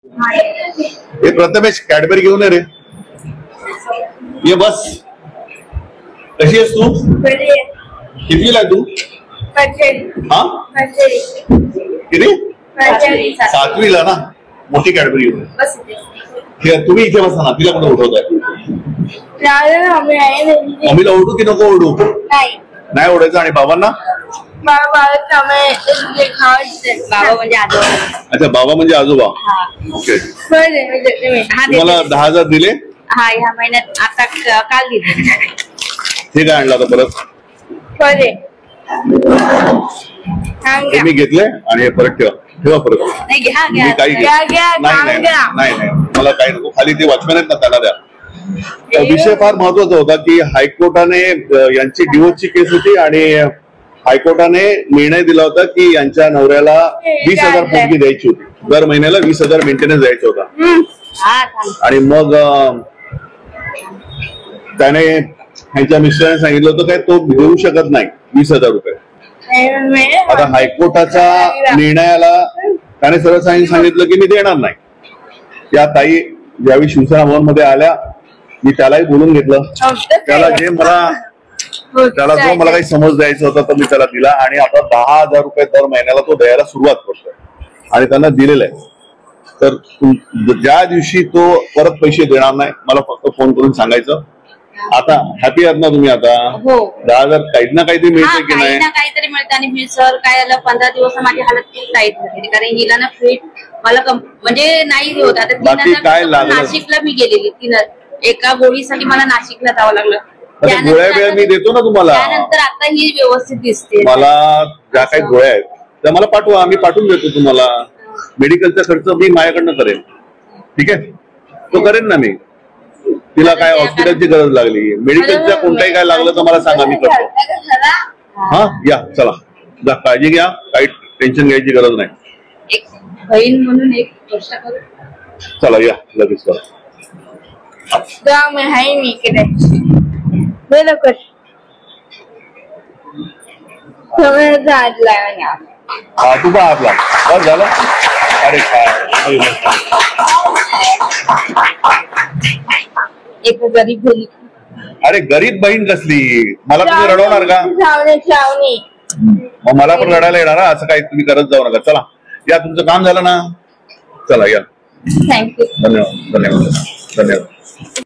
हे प्रथमेश कॅडबरी घेऊन ये रे. ये बस. कशी आहेस तू? कितवीला आहे तू? हा किती? 7वीला ना. मोठी कॅडबरी घेऊन तुम्ही इथे बसा ना. तिला कुठे उठवताय? मम्मीला ओढू की नको ओढू? नाही ओढायचं. आणि बाबांना? बाबा म्हणजे आजोबा. अच्छा बाबा म्हणजे आजोबा. ओके. तुम्हाला 10,000 दिले? हा ह्या महिन्यात आता काल दिले. हे काय आणलं आता परत? मी घेतले आणि हे परत ठेवा परत. नाही काही नाही मला काही नको. खाली ते वॉचमॅन आहेत ना त्याला द्या. विषय फार महत्वाचा होता की हायकोर्टाने यांची डिवोर्सची केस होती आणि हायकोर्टाने निर्णय दिला होता की यांच्या नवऱ्याला 20,000 पोटगी द्यायची होती. दर महिन्याला 20,000 मेंटेनन्स द्यायचा होता. आणि मग त्याने यांच्या मिस्टरांनी सांगितलं होतं काय तो देऊ शकत नाही 20,000 रुपये. आता हायकोर्टाच्या निर्णयाला त्याने सरळ सांगितलं की मी देणार नाही. त्या ताई ज्यावेळी शिवसेना भवन मध्ये आल्या मी त्यालाही बोलून घेतलं. त्याला जो मला काही समज द्यायचा होता तो मी त्याला दिला आणि आता 10,000 रुपये दर महिन्याला तो द्यायला सुरुवात करतोय आणि त्यांना दिलेलं आहे. तर ज्या दिवशी तो परत पैसे देणार नाही मला फक्त फोन करून सांगायचं. आता हॅपी आहात ना तुम्ही? आता 10,000 काही ना काहीतरी मिळते की नाही? काहीतरी मिळतं. आणि सर काय झालं 15 दिवस माझी हालत खूप टाईट होती कारण हिला ना फिट मला म्हणजे नाही होत. आता नाशिकला मी गेलेली. एका गोळीसाठी मला नाशिकला जावं लागलं. गोळ्या वेळ मी देतो ना तुम्हाला. त्यानंतर आता ही व्यवस्थित दिसते. मला ज्या काही गोळ्या आहेत त्या मला पाठवा. मी पाठवून देतो तुम्हाला. मेडिकलचा खर्च मी माझ्याकडनं करेन. ठीक आहे तो करेन ना मी. तिला काय हॉस्पिटलची गरज लागली मेडिकलच्या कोणताही काय लागलं तर मला सांगा मी करतो. हा या चला जा काळजी घ्या. काही टेन्शन घ्यायची गरज नाही. एक बहीण म्हणून एक गोष्ट करू. चला या लगेच करा. हा तू का आपला बस झालं. अरे काय एक गरीब बहीण. अरे गरीब बहीण कसली? मला तुम्ही रडवणार का? मग मला पण रडायला येणार असं काही तुम्ही करत जाऊ नका. चला या तुमचं काम झालं ना. चला या. थँक्यू. धन्यवाद धन्यवाद धन्यवाद.